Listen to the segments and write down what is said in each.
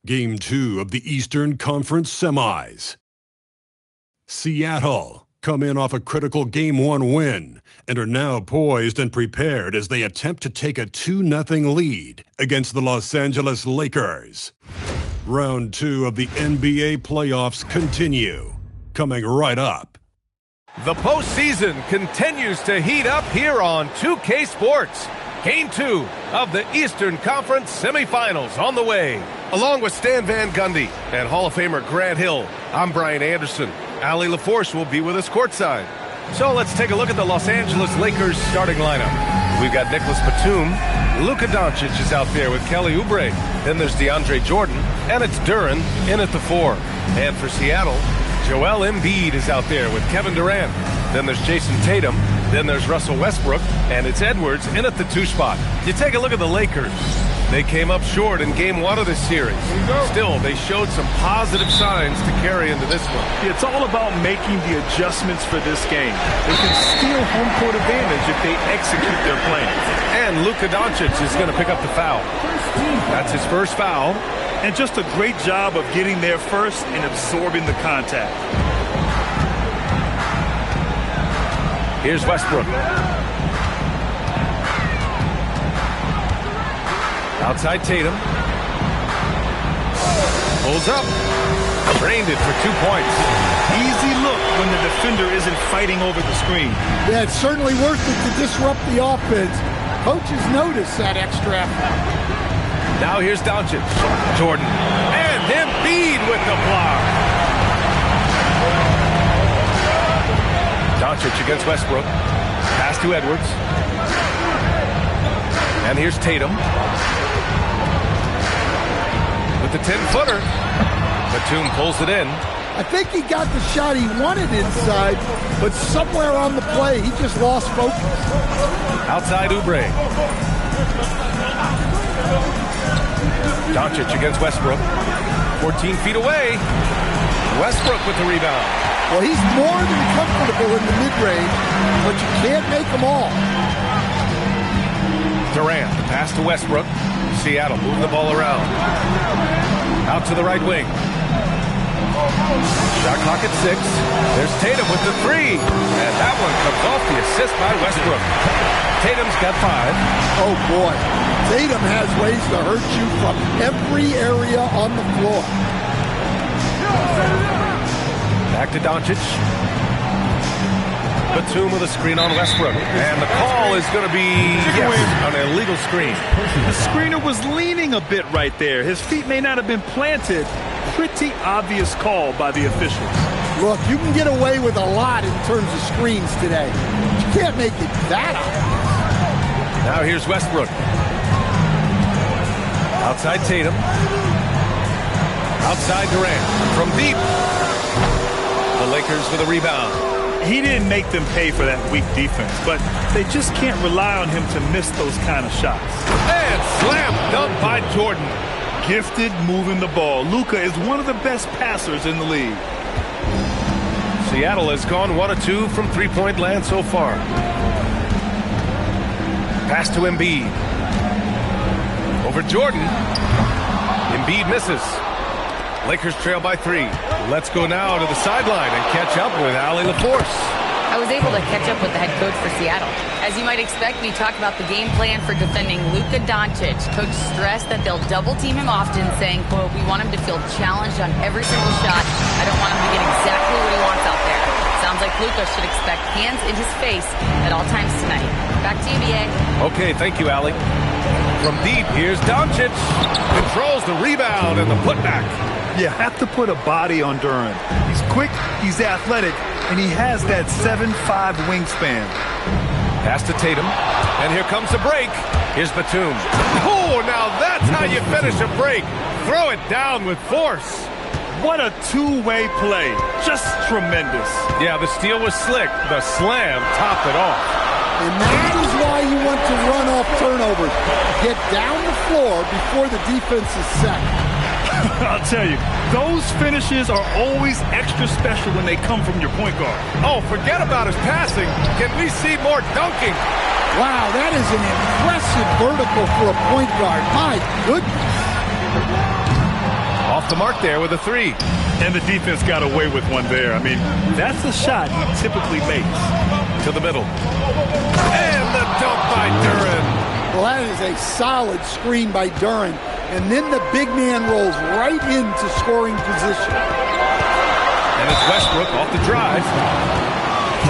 Game 2 of the Eastern Conference Semis. Seattle come in off a critical Game 1 win and are now poised and prepared as they attempt to take a 2-0 lead against the Los Angeles Lakers. Round 2 of the NBA playoffs continue, coming right up. The postseason continues to heat up here on 2K Sports. Game 2 of the Eastern Conference semifinals on the way. Along with Stan Van Gundy and Hall of Famer Grant Hill, I'm Brian Anderson. Allie LaForce will be with us courtside. So let's take a look at the Los Angeles Lakers starting lineup. We've got Nicholas Batum. Luka Doncic is out there with Kelly Oubre. Then there's DeAndre Jordan, and it's Duren in at the 4. And for Seattle, Joel Embiid is out there with Kevin Durant. Then there's Jason Tatum. Then there's Russell Westbrook, and it's Edwards in at the 2 spot. You take a look at the Lakers. They came up short in Game 1 of this series. Still, they showed some positive signs to carry into this one. It's all about making the adjustments for this game. They can steal home court advantage if they execute their plans. And Luka Doncic is going to pick up the foul. That's his first foul. And just a great job of getting there first and absorbing the contact. Here's Westbrook. Outside Tatum. Pulls up. Drained it for 2 points. Easy look when the defender isn't fighting over the screen. Yeah, it's certainly worth it to disrupt the offense. Coaches notice that extra effort. Now here's Doncic. Jordan. And Embiid with the block. Doncic against Westbrook. Pass to Edwards. And here's Tatum. With the 10-footer. Batum pulls it in. I think he got the shot he wanted inside, but somewhere on the play, he just lost focus. Outside Oubre. Doncic against Westbrook. 14 feet away. Westbrook with the rebound. Well, he's more than comfortable in the mid-range, but you can't make them all. Durant, the pass to Westbrook. Seattle moving the ball around. Out to the right wing. Shot clock at 6. There's Tatum with the 3. And that one comes off the assist by Westbrook. Tatum's got 5. Oh, boy. Tatum has ways to hurt you from every area on the floor. Back to Doncic. Batum with a screen on Westbrook. And the call is going to be, yes, an illegal screen. The screener was leaning a bit right there. His feet may not have been planted. Pretty obvious call by the officials. Look, you can get away with a lot in terms of screens today. You can't make it that obvious. Now here's Westbrook. Outside Tatum. Outside Durant. From deep. The Lakers with a rebound. He didn't make them pay for that weak defense, but they just can't rely on him to miss those kind of shots. And slam dunk by Jordan. Gifted moving the ball. Luka is one of the best passers in the league. Seattle has gone 1 of 2 from three-point land so far. Pass to Embiid. Over Jordan. Embiid misses. Lakers trail by 3. Let's go now to the sideline and catch up with Allie LaForce. I was able to catch up with the head coach for Seattle. As you might expect, we talked about the game plan for defending Luka Doncic. Coach stressed that they'll double-team him often, saying, quote, "We want him to feel challenged on every single shot. I don't want him to get exactly what he wants out there." Sounds like Luka should expect hands in his face at all times tonight. Back to you, BA. Okay, thank you, Allie. From deep, here's Doncic. Controls the rebound and the putback. You have to put a body on Duren. He's quick, he's athletic, and he has that 7'5" wingspan. Pass to Tatum. And here comes the break. Here's Batum. Oh, now that's how you finish a break. Throw it down with force. What a two-way play. Just tremendous. Yeah, the steal was slick. The slam topped it off. And that is why you want to run off turnovers. Get down the floor before the defense is set. I'll tell you, those finishes are always extra special when they come from your point guard. Oh, forget about his passing. Can we see more dunking? Wow, that is an impressive vertical for a point guard. My goodness. Off the mark there with a three. And the defense got away with one there. I mean, that's a shot he typically makes. To the middle. And the dunk by Duren. Well, that is a solid screen by Duren. And then the big man rolls right into scoring position. And it's Westbrook off the drive.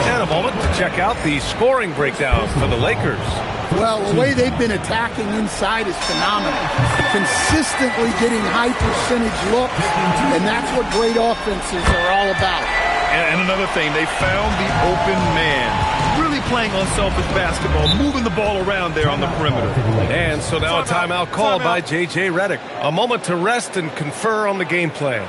And a moment to check out the scoring breakdown for the Lakers. Well, the way they've been attacking inside is phenomenal. Consistently getting high percentage looks, and that's what great offenses are all about. And another thing, they found the open man. Really playing unselfish basketball, moving the ball around there on the perimeter. And so now a timeout called by J.J. Redick. A moment to rest and confer on the game plan.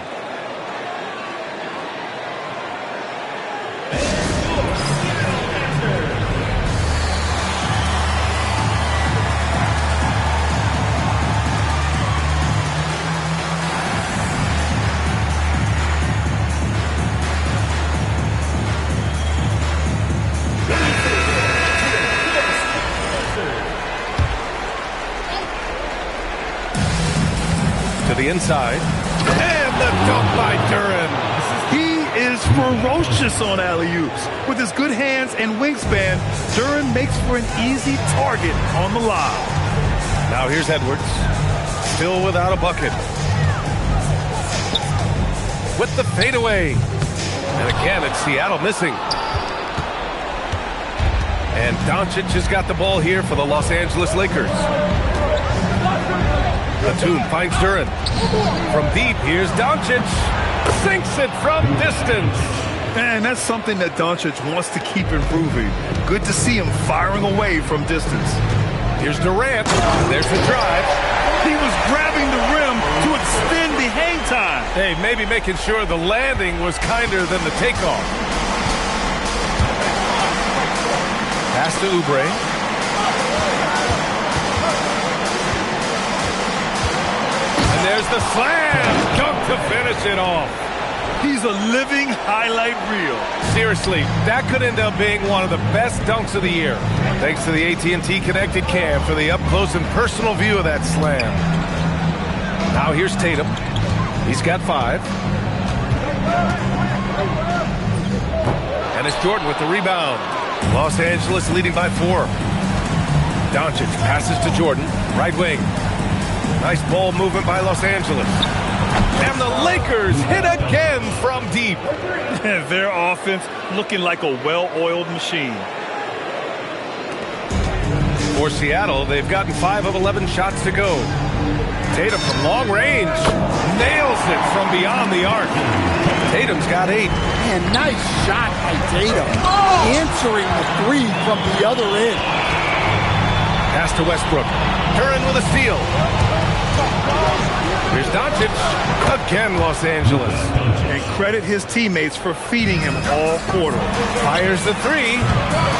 The inside, and the dunk by Duren. He is ferocious on alley-oops. With his good hands and wingspan, Duren makes for an easy target on the lob. Now here's Edwards, still without a bucket. With the fadeaway. And again, it's Seattle missing. And Doncic has got the ball here for the Los Angeles Lakers. Batum finds Duren. From deep, here's Doncic. Sinks it from distance. And that's something that Doncic wants to keep improving. Good to see him firing away from distance. Here's Durant. There's the drive. He was grabbing the rim to extend the hang time. Hey, maybe making sure the landing was kinder than the takeoff. Pass to Oubre. There's the slam dunk to finish it off. He's a living highlight reel. Seriously, that could end up being one of the best dunks of the year. Thanks to the AT&T Connected Cam for the up-close and personal view of that slam. Now here's Tatum. He's got 5. And it's Jordan with the rebound. Los Angeles leading by 4. Doncic passes to Jordan, right wing. Nice ball movement by Los Angeles. And the Lakers hit again from deep. Their offense looking like a well-oiled machine. For Seattle, they've gotten 5 of 11 shots to go. Tatum from long range nails it from beyond the arc. Tatum's got 8. Man, nice shot by Tatum. Answering the 3 from the other end. Pass to Westbrook. Duren with a steal. Here's Doncic. Again, Los Angeles. And credit his teammates for feeding him all quarter. Fires the 3.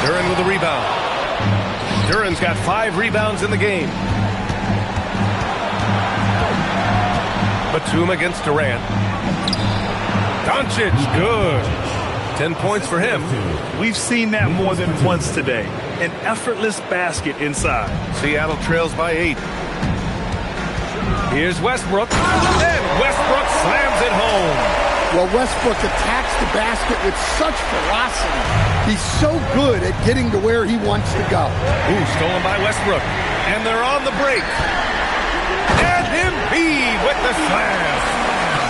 Duren with a rebound. Duren's got 5 rebounds in the game. Batum against Durant. Doncic, good. 10 points for him. We've seen that more than once today. An effortless basket inside. Seattle trails by 8. Here's Westbrook. And Westbrook slams it home. Well, Westbrook attacks the basket with such velocity. He's so good at getting to where he wants to go. Ooh, stolen by Westbrook. And they're on the break. And Embiid with the slam.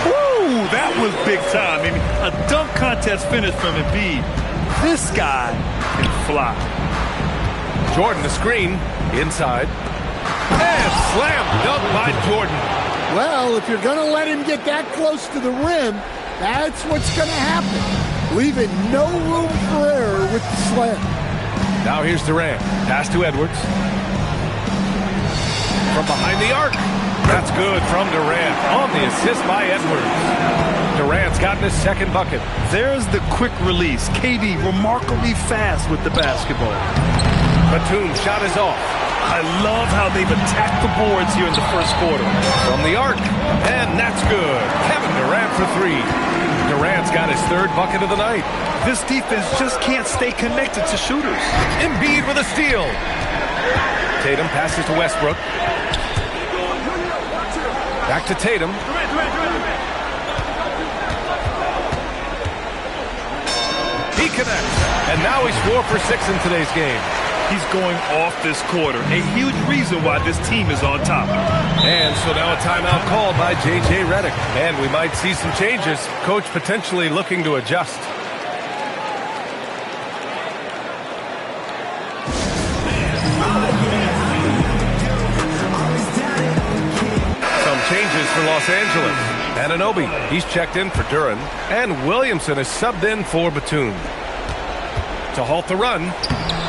Woo, that was big time. I mean, a dunk contest finish from Embiid. This guy can fly. Jordan the screen. Inside. And slam dunk by Jordan. Well, if you're going to let him get that close to the rim, that's what's going to happen. Leaving no room for error with the slam. Now here's Durant. Pass to Edwards. From behind the arc. That's good from Durant on the assist by Edwards. Durant's gotten his second bucket. There's the quick release. KD remarkably fast with the basketball. Batum shot is off. I love how they've attacked the boards here in the first quarter. From the arc. And that's good. Kevin Durant for 3. Durant's got his 3rd bucket of the night. This defense just can't stay connected to shooters. Embiid with a steal. Tatum passes to Westbrook. Back to Tatum. connect. And now he's 4 for 6 in today's game. He's going off this quarter, a huge reason why this team is on top. And so now a timeout called by J.J. Redick. And we might see some changes. Coach potentially looking to adjust. Some changes for Los Angeles. Anunoby, he's checked in for Duren. And Williamson is subbed in for Batum. To halt the run.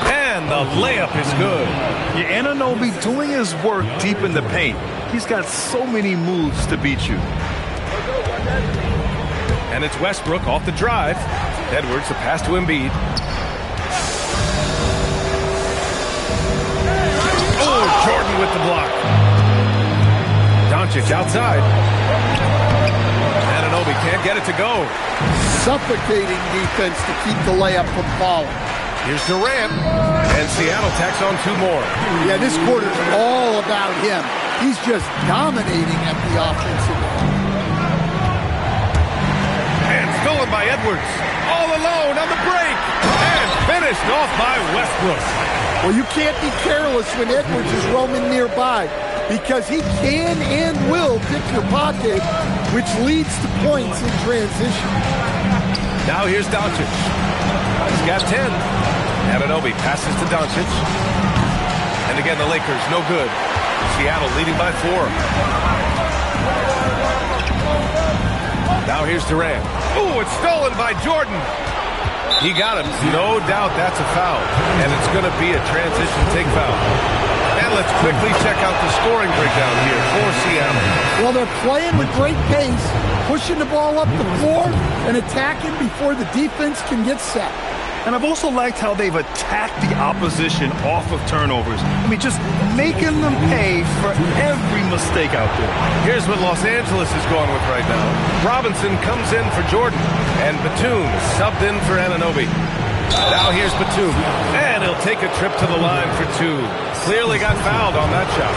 And the layup is good. Yeah, Anunoby doing his work deep in the paint. He's got so many moves to beat you. And it's Westbrook off the drive. Edwards, the pass to Embiid. Oh, Jordan with the block. Doncic outside. Anunoby can't get it to go. Suffocating defense to keep the layup from falling. Here's Durant. And Seattle tacks on 2 more. Yeah, this quarter's all about him. He's just dominating at the offensive end. And stolen by Edwards. All alone on the break. And finished off by Westbrook. Well, you can't be careless when Edwards is roaming nearby because he can and will pick your pocket, which leads to points in transition. Now here's Doncic. He's got 10. Anunoby passes to Doncic. And again, the Lakers, no good. Seattle leading by 4. Now here's Durant. Ooh, it's stolen by Jordan. He got him. No doubt that's a foul. And it's going to be a transition take foul. And let's quickly check out the scoring breakdown here for Seattle. Well, they're playing with great pace, pushing the ball up the floor and attacking before the defense can get set. And I've also liked how they've attacked the opposition off of turnovers. I mean, just making them pay for every mistake out there. Here's what Los Angeles is going with right now. Robinson comes in for Jordan, and Batum subbed in for Anunoby. Now here's Batum, and he'll take a trip to the line for 2. Clearly got fouled on that shot.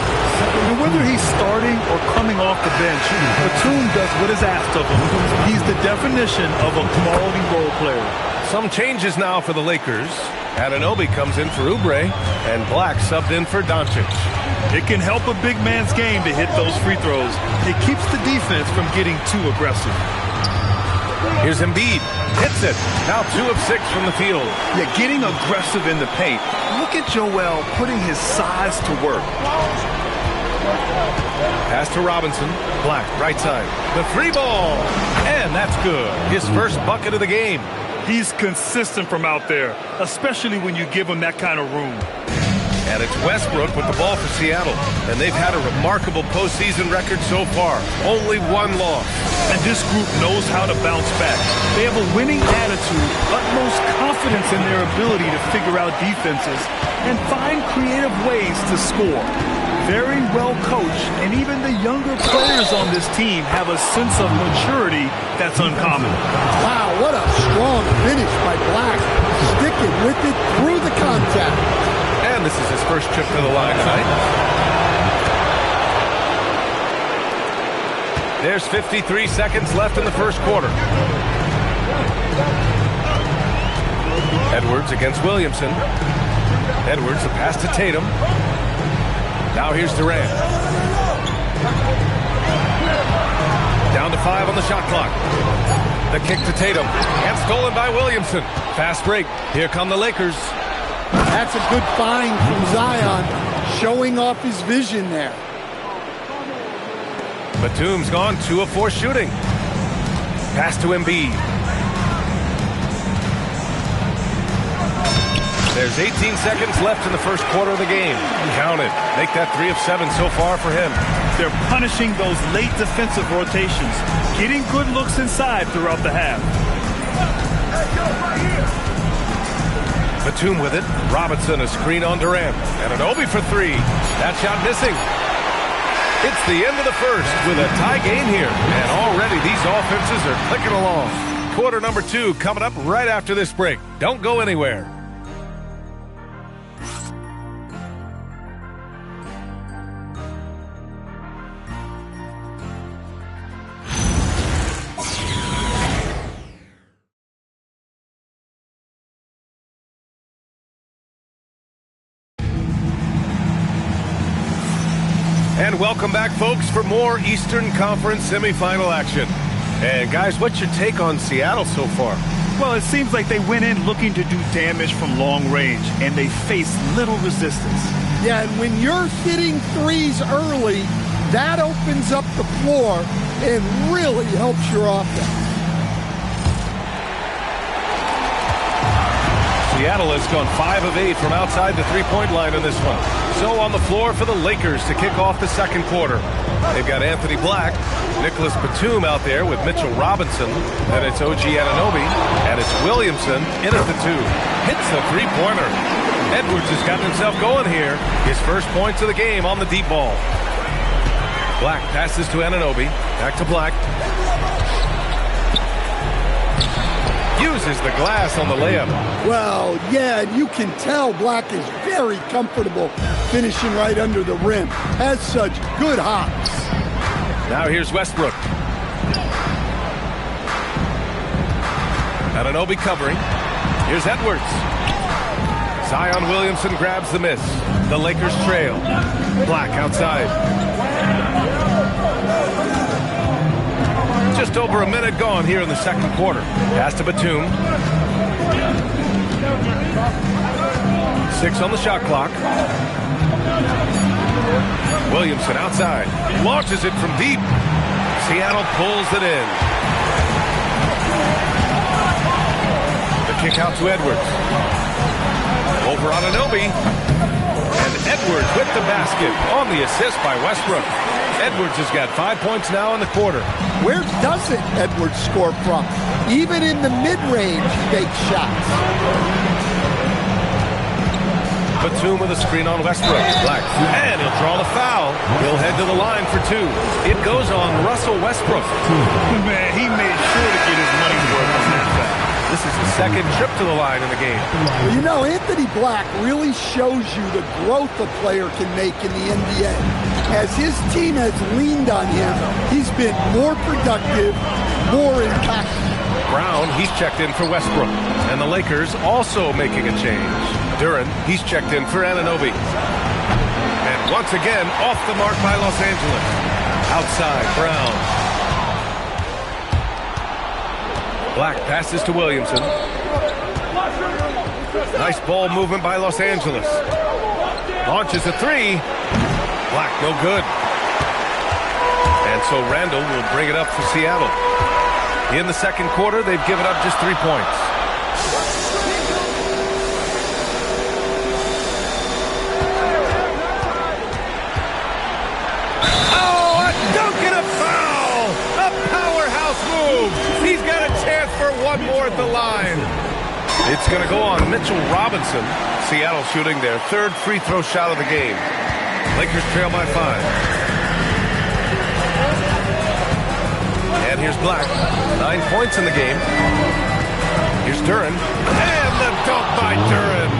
And whether he's starting or coming off the bench, Batum does what is asked of him. He's the definition of a quality role player. Some changes now for the Lakers. Anunoby comes in for Oubre, and Black subbed in for Doncic. It can help a big man's game to hit those free throws. It keeps the defense from getting too aggressive. Here's Embiid. Hits it. Now 2 of 6 from the field. Yeah, getting aggressive in the paint. Look at Joel putting his size to work. Pass to Robinson. Black, right side. The 3 ball. And that's good. His first bucket of the game. He's consistent from out there, especially when you give him that kind of room. And it's Westbrook with the ball for Seattle. And they've had a remarkable postseason record so far. Only 1 loss. And this group knows how to bounce back. They have a winning attitude, utmost confidence in their ability to figure out defenses, and find creative ways to score. Very well coached, and even the younger players on this team have a sense of maturity that's uncommon. Wow, what a strong finish by Black. Sticking with it through the contact. And this is his first trip to the line tonight. There's 53 seconds left in the first quarter. Edwards against Williamson. Edwards, the pass to Tatum. Now here's Durant. Down to 5 on the shot clock. The kick to Tatum. And stolen by Williamson. Fast break. Here come the Lakers. That's a good find from Zion, showing off his vision there. Batum's gone 2 of 4 shooting. Pass to Embiid. There's 18 seconds left in the first quarter of the game. Count it. Make that 3 of 7 so far for him. They're punishing those late defensive rotations, getting good looks inside throughout the half. Batum with it. Robinson a screen on Durant. Anunoby for 3. That shot missing. It's the end of the first with a tie game here. And already these offenses are clicking along. Quarter number 2 coming up right after this break. Don't go anywhere. Welcome back, folks, for more Eastern Conference semifinal action. And, guys, what's your take on Seattle so far? Well, it seems like they went in looking to do damage from long range, and they faced little resistance. Yeah, and when you're hitting threes early, that opens up the floor and really helps your offense. Seattle has gone 5 of 8 from outside the three-point line in this one. So on the floor for the Lakers to kick off the second quarter. They've got Anthony Black, Nicholas Batum out there with Mitchell Robinson, and it's OG Anunoby, and it's Williamson in at the 2. Hits the three-pointer. Edwards has gotten himself going here. His first points of the game on the deep ball. Black passes to Anunoby. Back to Black. Uses the glass on the layup. Well, yeah, and you can tell Black is very comfortable finishing right under the rim. Has such good hops. Now here's Westbrook. Anunoby covering. Here's Edwards. Zion Williamson grabs the miss. The Lakers trail. Black outside. Just over a minute gone here in the second quarter. Pass to Batum. 6 on the shot clock. Williamson outside. Launches it from deep. Seattle pulls it in. The kick out to Edwards. Over Anunoby. And Edwards with the basket on the assist by Westbrook. Edwards has got 5 points now in the quarter. Where doesn't Edwards score from? Even in the mid-range, he makes shots. Batum with a screen on Westbrook. Black. And he'll draw the foul. He'll head to the line for 2. It goes on Russell Westbrook. Man, he made sure to get his money's worth on that foul. This is his second trip to the line in the game. Well, you know, Anthony Black really shows you the growth a player can make in the NBA. As his team has leaned on him, he's been more productive, more impactful. Brown, he's checked in for Westbrook. And the Lakers also making a change. Duren, he's checked in for Anunoby. And once again, off the mark by Los Angeles. Outside, Brown. Black passes to Williamson. Nice ball movement by Los Angeles. Launches a 3. Black, no good. And so Randall will bring it up for Seattle. In the second quarter, they've given up just 3 points. Oh, a dunk and a foul! A powerhouse move! He's got a chance for one more at the line. It's going to go on Mitchell Robinson. Seattle shooting their 3rd free throw shot of the game. Lakers trail by 5. And here's Black. 9 points in the game. Here's Duren. And the dunk by Duren.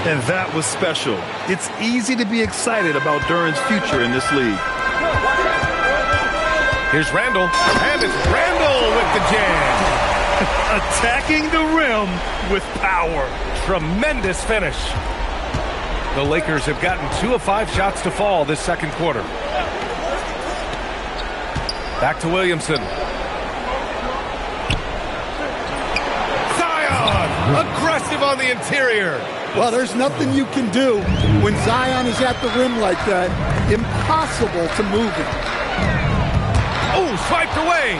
And that was special. It's easy to be excited about Duren's future in this league. Here's Randall. And it's Randall with the jam. Attacking the rim with power. Tremendous finish. The Lakers have gotten 2 of 5 shots to fall this second quarter. Back to Williamson. Zion! Aggressive on the interior. Well, there's nothing you can do when Zion is at the rim like that. Impossible to move him. Oh, swiped away.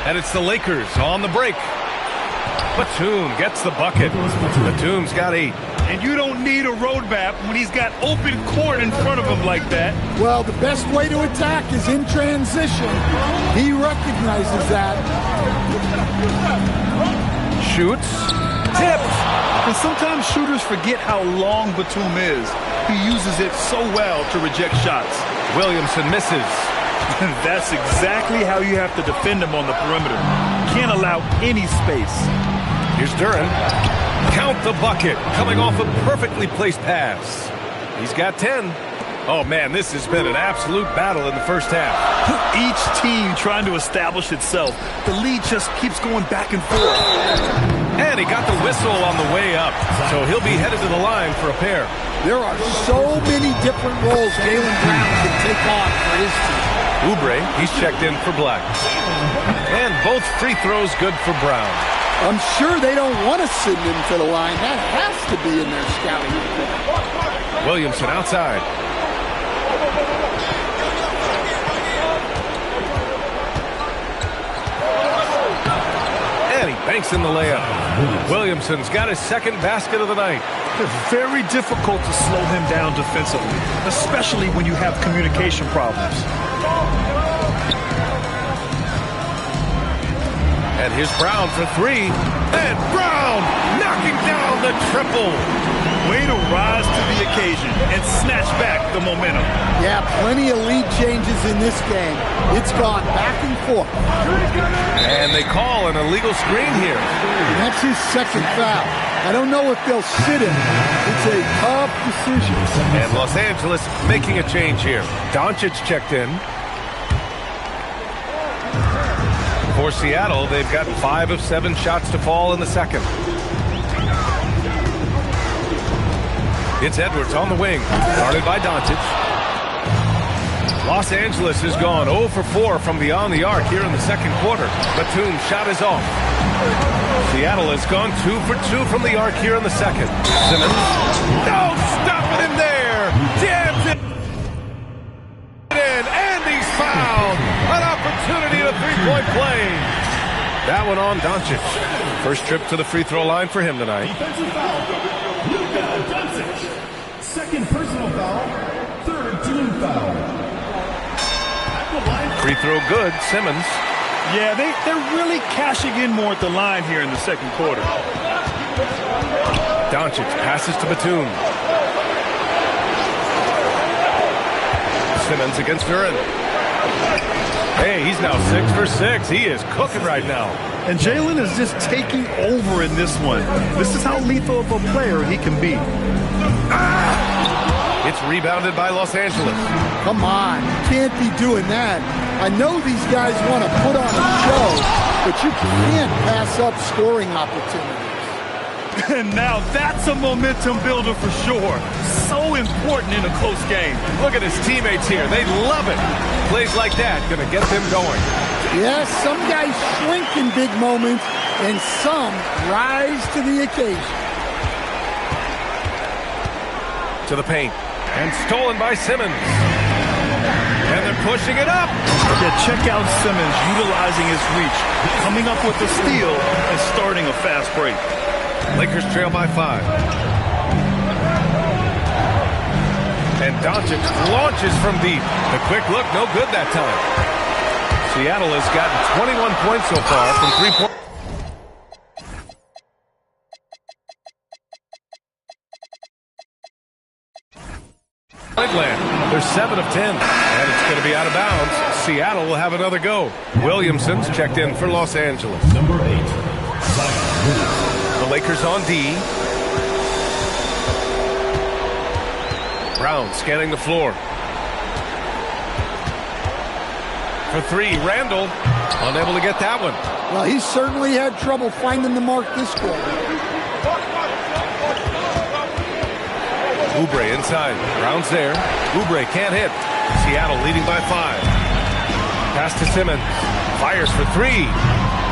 And it's the Lakers on the break. Batum gets the bucket. Batum's got 8. And you don't need a roadmap when he's got open court in front of him like that. Well, the best way to attack is in transition. He recognizes that. Shoots. Tips. And sometimes shooters forget how long Batum is. He uses it so well to reject shots. Williamson misses. That's exactly how you have to defend him on the perimeter. Can't allow any space. Here's Duren. Count the bucket. Coming off a perfectly placed pass. He's got 10. Oh, man, this has been an absolute battle in the first half. Each team trying to establish itself. The lead just keeps going back and forth. And he got the whistle on the way up. So he'll be headed to the line for a pair. There are so many different roles Jaylen Brown can take on for his team. Oubre, he's checked in for Black. And both free throws good for Brown. I'm sure they don't want to send him to the line. That has to be in their scouting report. Williamson outside. And he banks in the layup. Williamson's got his second basket of the night. It's very difficult to slow him down defensively, especially when you have communication problems. And here's Brown for three. And Brown knocking down the triple. Way to rise to the occasion and snatch back the momentum. Yeah, plenty of lead changes in this game. It's gone back and forth. And they call an illegal screen here. And that's his second foul. I don't know if they'll sit him. It's a tough decision. And Los Angeles making a change here. Doncic checked in. For Seattle, they've got 5 of 7 shots to fall in the second. It's Edwards on the wing, guarded by Doncic. Los Angeles has gone 0 for 4 from beyond the arc here in the second quarter. Batum's shot is off. Seattle has gone 2 for 2 from the arc here in the second. Simmons, no, stopping him there. Jams it in, and he's fouled. An opportunity at a three-point play. That one on Doncic. First trip to the free throw line for him tonight. Defensive foul, Luka Doncic. Second personal foul, third team foul. Free throw good, Simmons. Yeah, they're really cashing in more at the line here in the second quarter. Doncic passes to Batum. Simmons against Duran. Hey, he's now 6 for 6. He is cooking right now. And Jaylen is just taking over in this one. This is how lethal of a player he can be. It's rebounded by Los Angeles. Come on, you can't be doing that. I know these guys want to put on a show, but you can't pass up scoring opportunities. And now that's a momentum builder for sure. So important in a close game. Look at his teammates here. They love it. Plays like that going to get them going. Yes, some guys shrink in big moments, and some rise to the occasion. To the paint. And stolen by Simmons. And they're pushing it up. Yeah, check out Simmons utilizing his reach, coming up with the steal and starting a fast break. Lakers trail by 5. And Doncic launches from deep. The quick look, no good that time. Seattle has gotten 21 points so far from 3 points. They're 7 of 10, and it's going to be out of bounds. Seattle will have another go. Williamson's checked in for Los Angeles. Number 8. The Lakers on D. Brown scanning the floor. For 3, Randall unable to get that one. Well, he certainly had trouble finding the mark this quarter. Oubre inside. Brown's there. Oubre can't hit. Seattle leading by 5. Pass to Simmons. Fires for 3.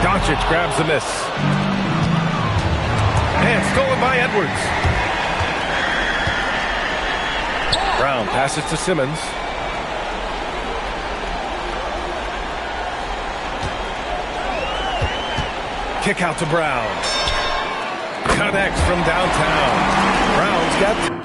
Doncic grabs the miss. And stolen by Edwards. Brown passes to Simmons. Kick out to Brown. Connects from downtown. Brown's got...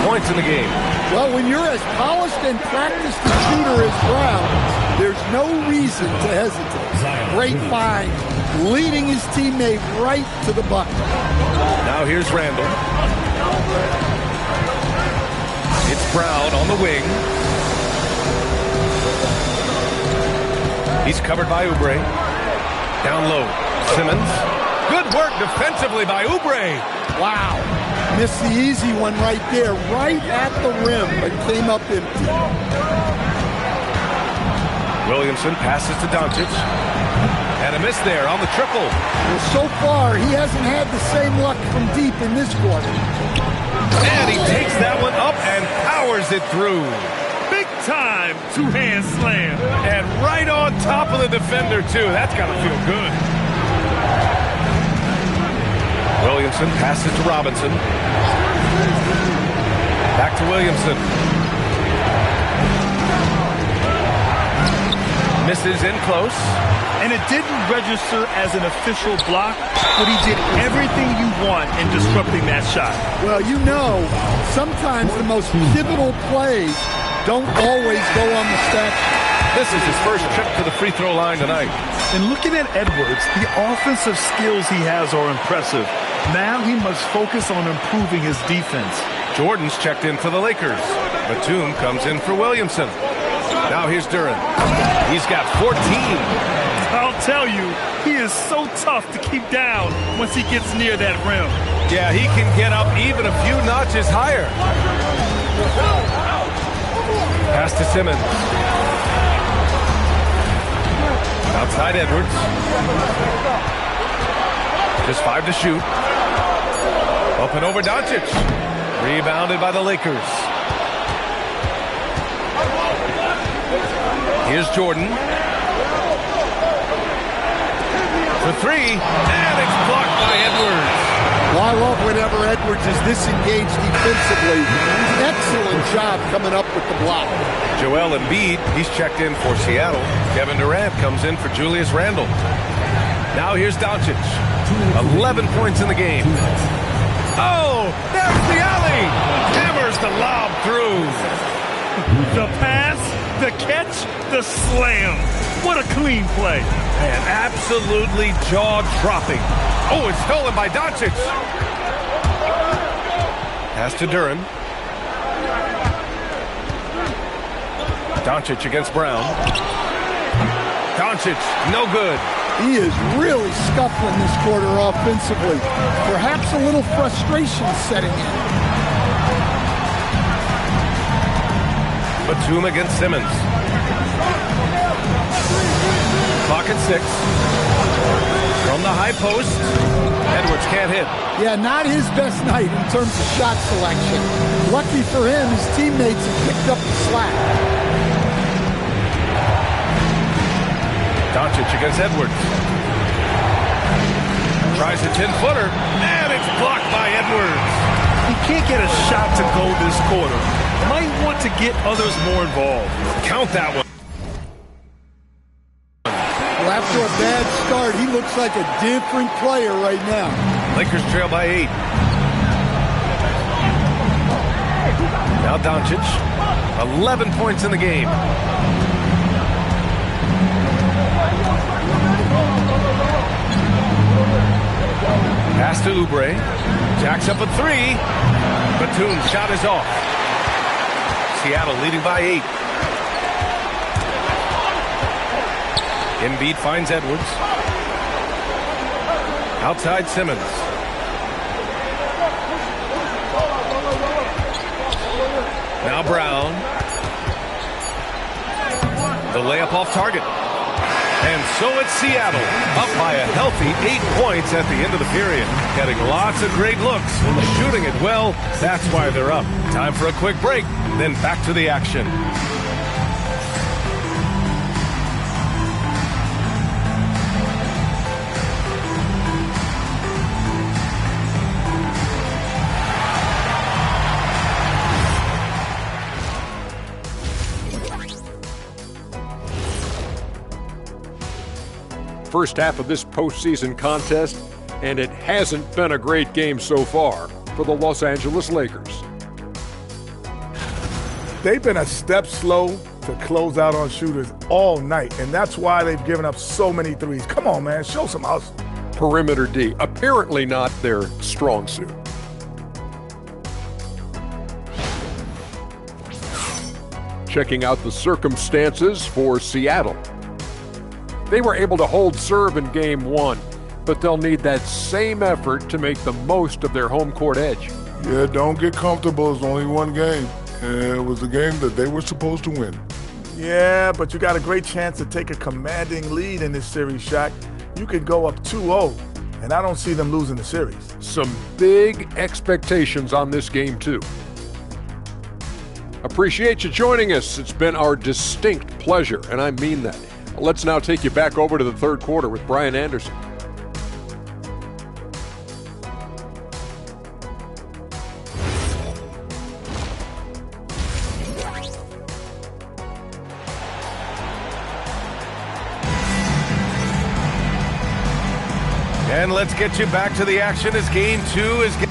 points in the game. Well, when you're as polished and practiced a shooter as Brown, there's no reason to hesitate. Great find, leading his teammate right to the bucket. Now here's Randall. It's Brown on the wing. He's covered by Oubre. Down low, Simmons. Good work defensively by Oubre. Wow. Missed the easy one right there, right at the rim, but came up empty. Williamson passes to Doncic. And a miss there on the triple. Well, so far, he hasn't had the same luck from deep in this quarter. And he takes that one up and powers it through. Big time two-hand slam. And right on top of the defender, too. That's got to feel good. Williamson passes to Robinson. Back to Williamson. Misses in close. And it didn't register as an official block, but he did everything you want in disrupting that shot. Well, you know, sometimes the most pivotal plays don't always go on the stat sheet. This is his first trip to the free throw line tonight. And looking at Edwards, the offensive skills he has are impressive. Now he must focus on improving his defense. Jordan's checked in for the Lakers. Batum comes in for Williamson. Now here's Duren. He's got 14. I'll tell you, he is so tough to keep down once he gets near that rim. Yeah, he can get up even a few notches higher. Pass to Simmons. Outside Edwards. Just 5 to shoot. Up and over Doncic. Rebounded by the Lakers. Here's Jordan. For 3, and it's blocked by Edwards. Well, I love whenever Edwards is disengaged defensively. Excellent job coming up with the block. Joel Embiid, he's checked in for Seattle. Kevin Durant comes in for Julius Randle. Now here's Doncic. 11 points in the game. Oh, there's the alley. Hammers the lob through. The pass, the catch, the slam. What a clean play. And absolutely jaw-dropping. Oh, it's stolen by Doncic. Pass to Duren. Doncic against Brown. Doncic, no good. He is really scuffling this quarter offensively. Perhaps a little frustration setting in. Batum against Simmons. Clock at 6. From the high post, Edwards can't hit. Yeah, not his best night in terms of shot selection. Lucky for him, his teammates have picked up the slack. Doncic against Edwards. Tries a 10-footer, and it's blocked by Edwards. He can't get a shot to go this quarter. Might want to get others more involved. Count that one. Well, after a bad start, he looks like a different player right now. Lakers trail by 8. Now Doncic, 11 points in the game. Pass to Oubre. Jacks up a 3. Batum's shot is off. Seattle leading by 8. Embiid finds Edwards. Outside Simmons. Now Brown. The layup off target. And so it's Seattle, up by a healthy 8 points at the end of the period. Getting lots of great looks, shooting it well. That's why they're up. Time for a quick break, then back to the action. First half of this postseason contest, and it hasn't been a great game so far for the Los Angeles Lakers. they've been a step slow to close out on shooters all night, and that's why they've given up so many threes. Come on, man, show some hustle. Perimeter D, apparently not their strong suit. Checking out the circumstances for Seattle. They were able to hold serve in Game 1, but they'll need that same effort to make the most of their home court edge. Yeah, don't get comfortable. It's only one game, and it was a game that they were supposed to win. Yeah, but you got a great chance to take a commanding lead in this series, Shaq. You could go up 2-0, and I don't see them losing the series. Some big expectations on this game, too. Appreciate you joining us. It's been our distinct pleasure, and I mean that. Let's now take you back over to the third quarter with Brian Anderson. And let's get you back to the action as Game 2 is getting...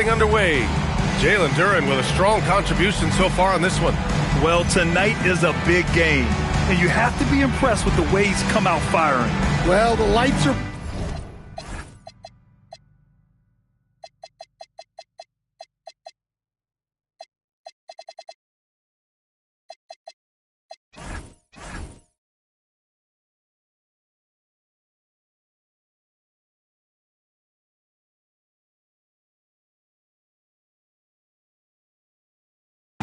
underway. Jalen Duren with a strong contribution so far on this one. Well, tonight is a big game, and you have to be impressed with the way he's come out firing. Well, the lights are...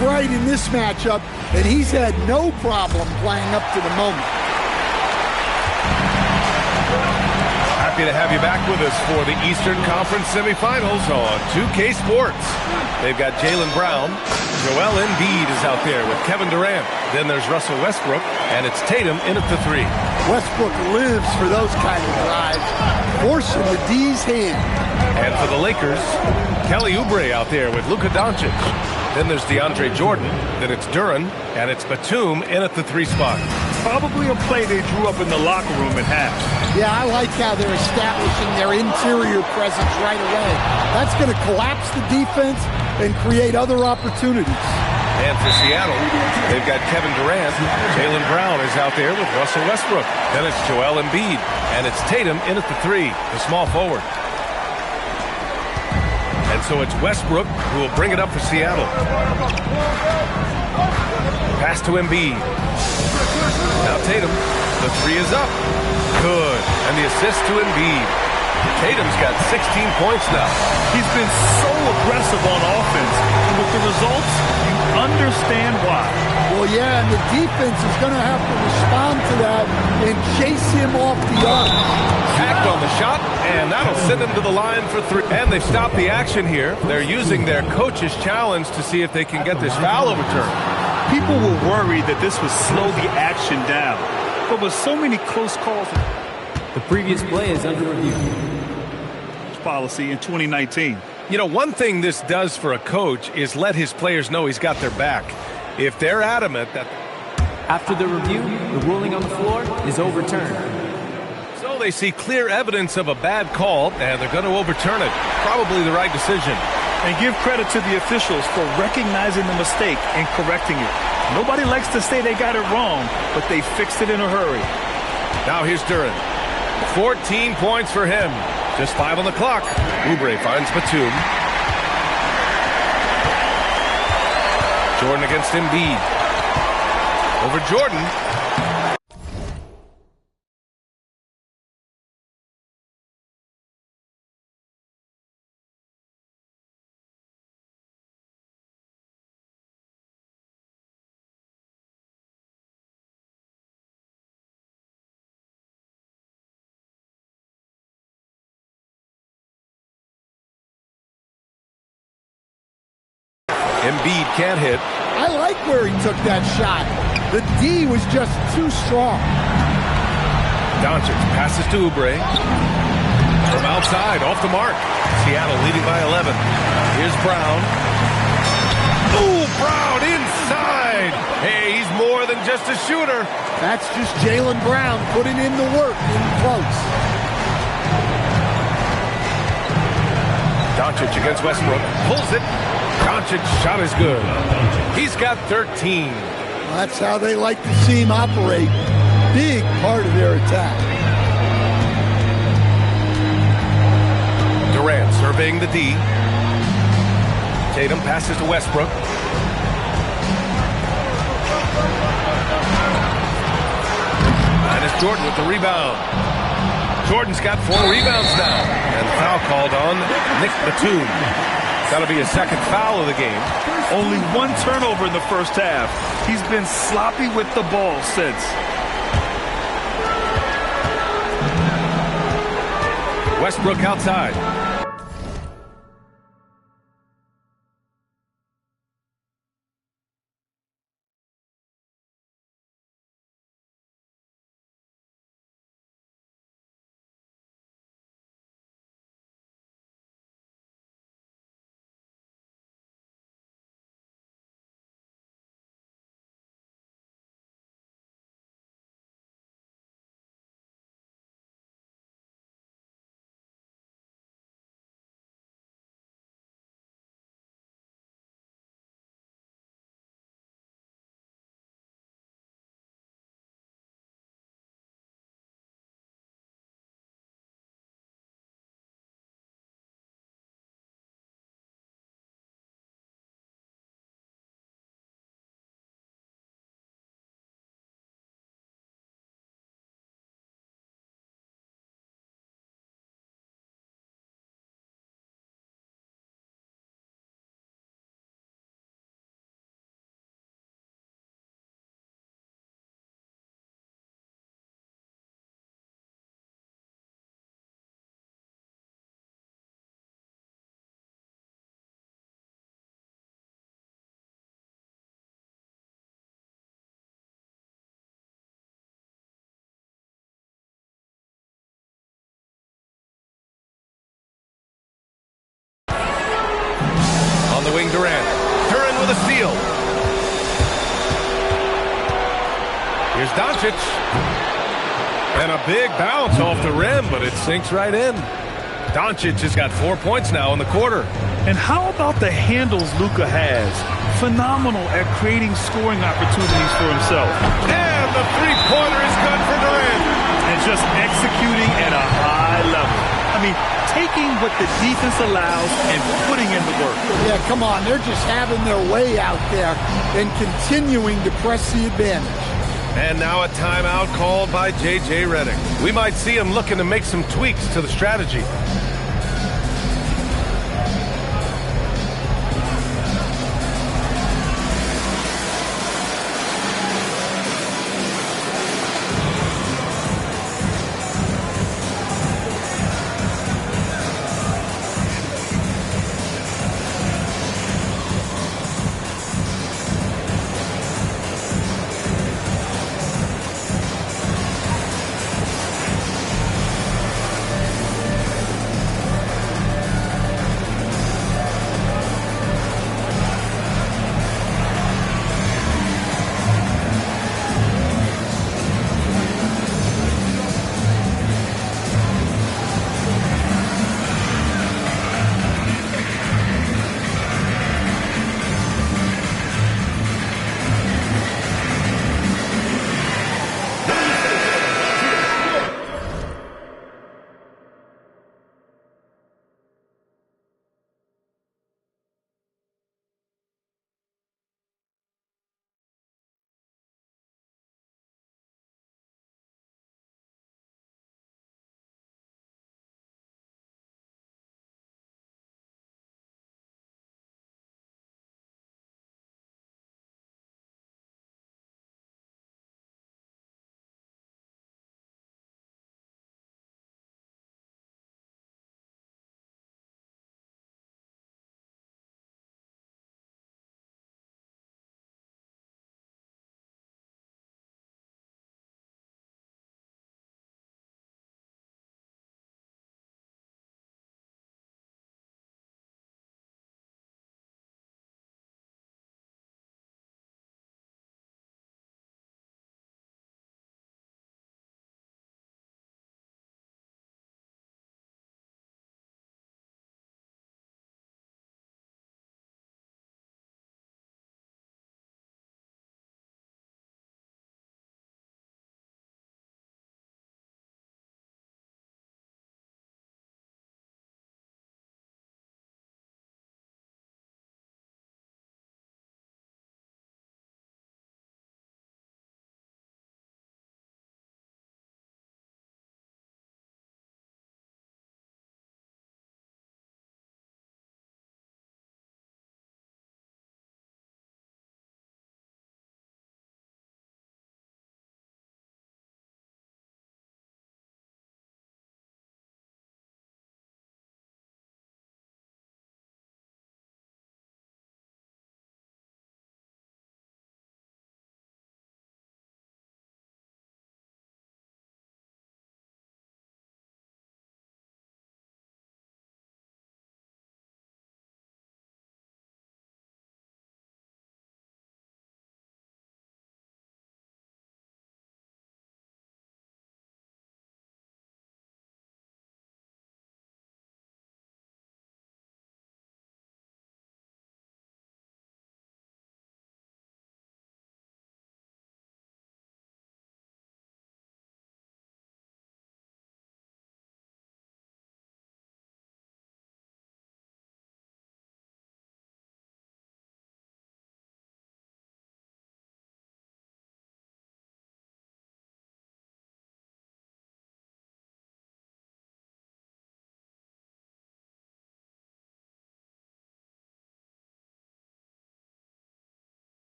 bright in this matchup, and he's had no problem playing up to the moment. Happy to have you back with us for the Eastern Conference semifinals on 2K Sports. They've got Jaylen Brown. Joel Embiid is out there with Kevin Durant. Then there's Russell Westbrook, and it's Tatum in at the 3. Westbrook lives for those kind of drives, forcing the D's hand. And for the Lakers, Kelly Oubre out there with Luka Doncic. Then there's DeAndre Jordan, then it's Duren, and it's Batum in at the 3 spot. Probably a play they drew up in the locker room at half. Yeah, I like how they're establishing their interior presence right away. That's going to collapse the defense and create other opportunities. And for Seattle, they've got Kevin Durant. Jaylen Brown is out there with Russell Westbrook. Then it's Joel Embiid. And it's Tatum in at the 3, the small forward. And so it's Westbrook who will bring it up for Seattle. Pass to Embiid. Now Tatum. The 3 is up. Good. And the assist to Embiid. Tatum's got 16 points now. He's been so aggressive on offense. And with the results, you understand why. Well, yeah, and the defense is going to have to respond to that and chase him off the arc. Hacked on the shot, and that'll send him to the line for 3. And they've stopped the action here. They're using their coach's challenge to see if they can get this foul overturned. People were worried that this would slow the action down. But with so many close calls, the previous play is under review. Policy in 2019. You know, one thing this does for a coach is let his players know he's got their back. If they're adamant that... After the review, the ruling on the floor is overturned. So they see clear evidence of a bad call, and they're going to overturn it. Probably the right decision. And give credit to the officials for recognizing the mistake and correcting it. Nobody likes to say they got it wrong, but they fixed it in a hurry. Now here's Duren. 14 points for him. Just 5 on the clock. Oubre finds Batum. Jordan against Embiid. Over Jordan. Embiid can't hit. I like where he took that shot. The D was just too strong. Doncic passes to Oubre. From outside, off the mark. Seattle leading by 11. Here's Brown. Ooh, Brown inside. Hey, he's more than just a shooter. That's just Jaylen Brown putting in the work in close. Doncic against Westbrook. Pulls it. Doncic's shot is good. He's got 13. Well, that's how they like to see him operate. Big part of their attack. Durant surveying the D. Tatum passes to Westbrook. And it's Jordan with the rebound. Jordan's got 4 rebounds now. And foul called on Nick Batum. That'll be his second foul of the game. Only 1 turnover in the first half. He's been sloppy with the ball since. Westbrook outside. Here's Doncic. And a big bounce off the rim, but it sinks right in. Doncic has got 4 points now in the quarter. And how about the handles Luka has? Phenomenal at creating scoring opportunities for himself. And the three-pointer is good for Durant. And just executing at a high level. I mean, taking what the defense allows and putting in the work. Yeah, come on. They're just having their way out there and continuing to press the advantage. And now a timeout called by J.J. Redick. We might see him looking to make some tweaks to the strategy.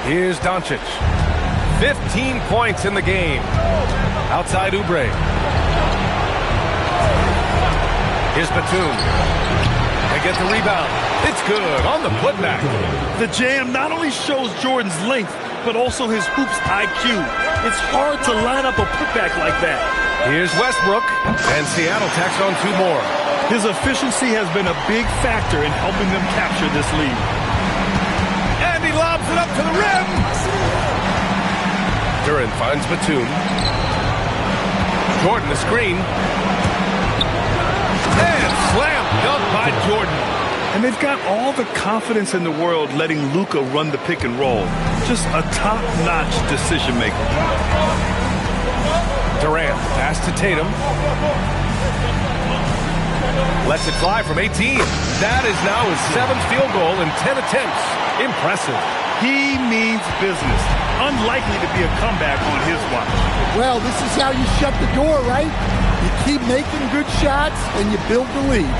Here's Doncic. 15 points in the game. Outside Oubre. Here's Batum. They get the rebound. It's good on the putback. The jam not only shows Jordan's length, but also his hoops IQ. It's hard to line up a putback like that. Here's Westbrook, and Seattle tacks on 2 more. His efficiency has been a big factor in helping them capture this lead. And he lobs it up to the rim. Duran finds Batum. Jordan the screen. And slam dunk by Jordan. And they've got all the confidence in the world letting Luka run the pick and roll. Just a top-notch decision maker. Durant pass to Tatum. Lets it fly from 18. That is now his 7th field goal in 10 attempts. Impressive. He means business. Unlikely to be a comeback on his watch. Well, this is how you shut the door, right? You keep making good shots and you build the lead.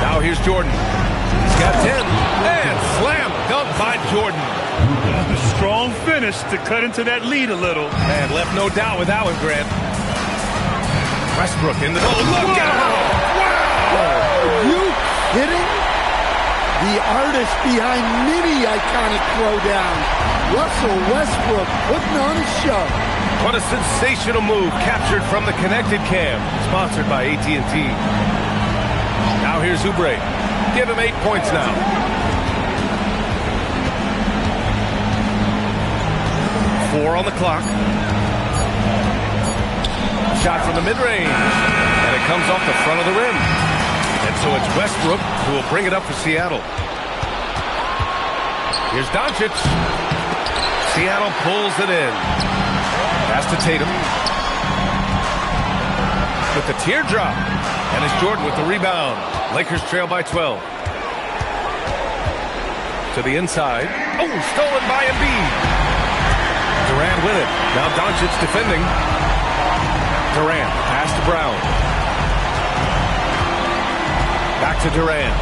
Now here's Jordan. He's got 10. And slam dunk by Jordan. A strong finish to cut into that lead a little. And left no doubt with that one, Grant. Westbrook in the middle. Look out! Wow! Are you kidding? The artist behind many iconic throwdowns, Russell Westbrook, putting on a show. What a sensational move captured from the Connected Cam, sponsored by AT&T. Now here's Oubre. Give him 8 points now. Four on the clock. Shot from the mid-range. And it comes off the front of the rim. And so it's Westbrook who will bring it up for Seattle. Here's Doncic. Seattle pulls it in. Pass to Tatum. With the teardrop. And it's Jordan with the rebound. Lakers trail by 12. To the inside. Oh, stolen by Embiid. Durant with it. Now Doncic defending. Durant. Pass to Brown. Back to Durant.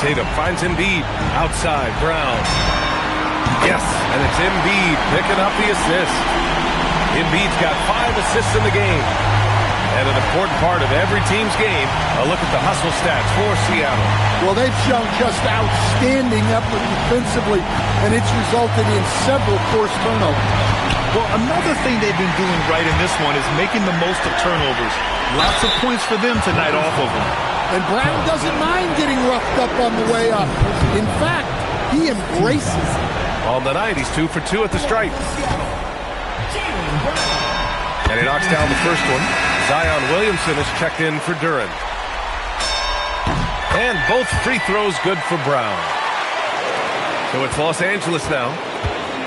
Tatum finds Embiid. Outside. Brown. Yes, and it's Embiid picking up the assist. Embiid's got 5 assists in the game. And an important part of every team's game, a look at the hustle stats for Seattle. Well, they've shown just outstanding effort defensively, and it's resulted in several forced turnovers. Well, another thing they've been doing right in this one is making the most of turnovers. Lots of points for them tonight off of them. And Brown doesn't mind getting roughed up on the way up. In fact, he embraces it. On the night, he's 2 for 2 at the stripe. And he knocks down the first one. Zion Williamson is checked in for Duran. And both free throws good for Brown. So it's Los Angeles now,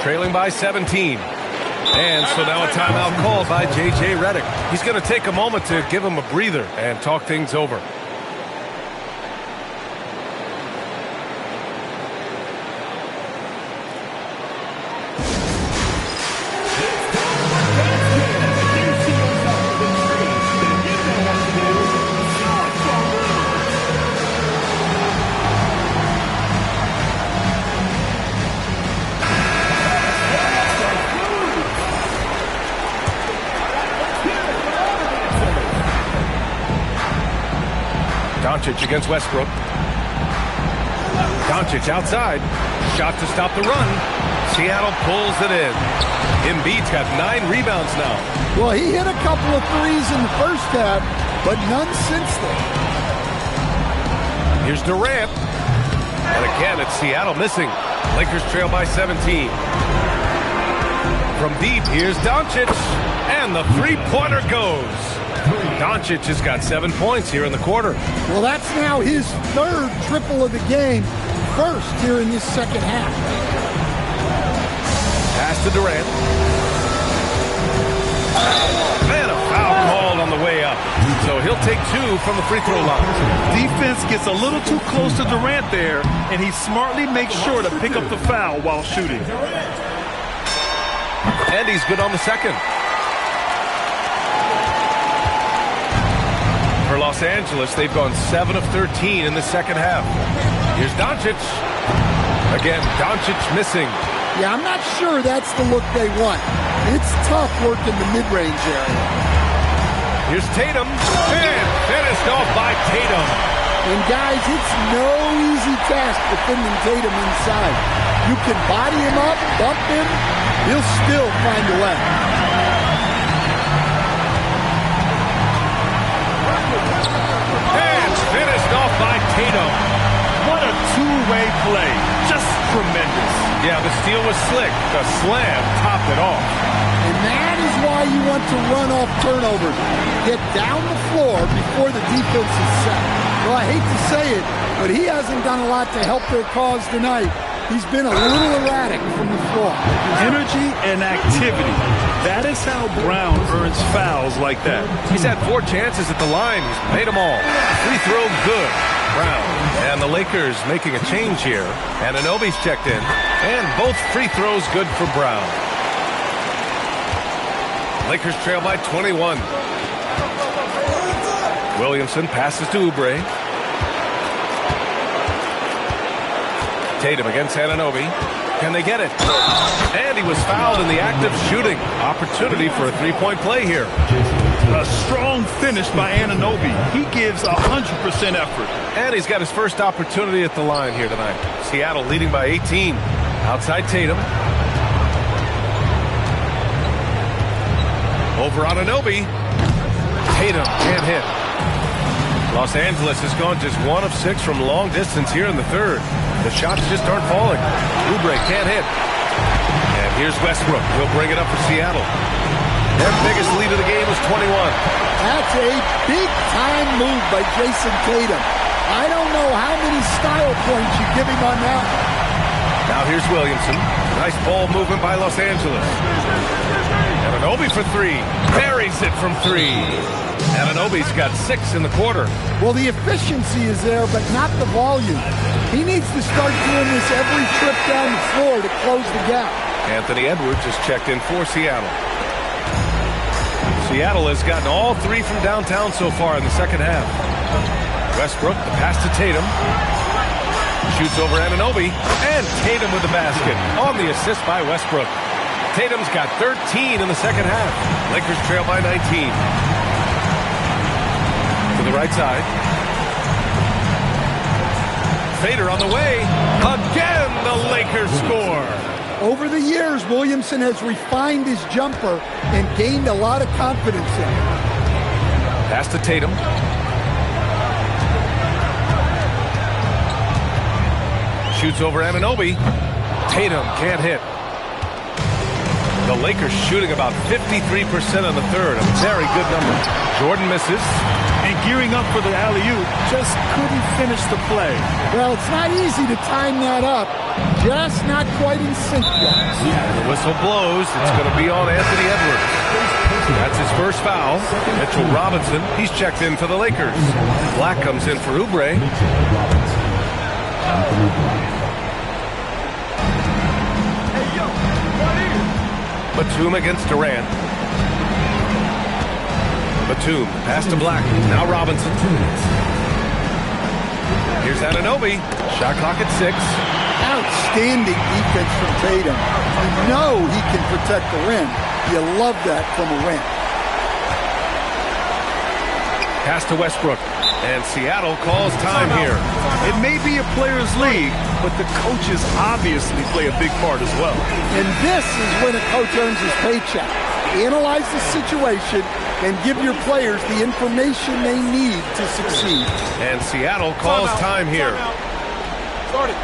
trailing by 17. And so now a timeout called by J.J. Redick. He's going to take a moment to give him a breather and talk things over. Doncic against Westbrook. Doncic outside. Shot to stop the run. Seattle pulls it in. Embiid's got 9 rebounds now. Well, he hit a couple of threes in the first half, but none since then. Here's Durant. And again, it's Seattle missing. Lakers trail by 17. From deep, here's Doncic. And the three-pointer goes. Doncic has got 7 points here in the quarter. Well, that's now his 3rd triple of the game, first here in this second half. Pass to Durant. And a foul called on the way up. So he'll take 2 from the free throw line. Defense gets a little too close to Durant there, and he smartly makes sure to pick up the foul while shooting. And he's good on the second. For Los Angeles, they've gone 7 of 13 in the second half. Here's Doncic. Again, Doncic missing. Yeah, I'm not sure that's the look they want. It's tough working the mid-range area. Here's Tatum, and finished off by Tatum. And guys, it's no easy task defending Tatum inside. You can body him up, bump him, he'll still find a way. And finished off by Tatum. What a two-way play. Just tremendous. Yeah, the steal was slick. The slam topped it off. And that is why you want to run off turnovers. Get down the floor before the defense is set. Well, I hate to say it, but he hasn't done a lot to help their cause tonight. He's been a little erratic from the floor. Energy and activity. That is how Brown earns fouls like that. He's had 4 chances at the line. He's made them all. Free throw good. Brown. And the Lakers making a change here. And Anunoby's checked in. And both free throws good for Brown. Lakers trail by 21. Williamson passes to Oubre. Tatum against Anunoby. Can they get it? And he was fouled in the act of shooting. Opportunity for a three-point play here. A strong finish by Anunoby. He gives 100% effort. And he's got his first opportunity at the line here tonight. Seattle leading by 18. Outside Tatum. Over Anunoby. Tatum can't hit. Los Angeles has gone just 1 of 6 from long distance here in the third. The shots just aren't falling. Oubre can't hit. And here's Westbrook. He'll bring it up for Seattle. Their biggest lead of the game was 21. That's a big-time move by Jason Tatum. I don't know how many style points you give him on that. Now here's Williamson. Nice ball movement by Los Angeles. Anunoby for 3. Buries it from 3. Anunoby's got 6 in the quarter. Well, the efficiency is there, but not the volume. He needs to start doing this every trip down the floor to close the gap. Anthony Edwards is checked in for Seattle. Seattle has gotten all 3 from downtown so far in the second half. Westbrook, the pass to Tatum. Shoots over Anunoby. And Tatum with the basket on the assist by Westbrook. Tatum's got 13 in the second half. Lakers trail by 19. To the right side. Fader on the way. Again, the Lakers score. Over the years, Williamson has refined his jumper and gained a lot of confidence in it. Pass to Tatum. Shoots over Anunoby. Tatum can't hit. The Lakers shooting about 53% in the third. A very good number. Jordan misses. And gearing up for the alley-oop, just couldn't finish the play. Well, it's not easy to time that up. Just not quite in sync yet. The whistle blows. It's going to be on Anthony Edwards. That's his first foul. Mitchell Robinson, he's checked in for the Lakers. Black comes in for Oubre. Batum against Durant. Batum, pass to Black. Now Robinson. Here's Anunoby. Shot clock at 6. Outstanding defense from Tatum. You know he can protect the rim. You love that from a rim. Pass to Westbrook. And Seattle calls time here. It may be a player's league, but the coaches obviously play a big part as well. And this is when a coach earns his paycheck. Analyze the situation and give your players the information they need to succeed. And Seattle calls time here. Start it.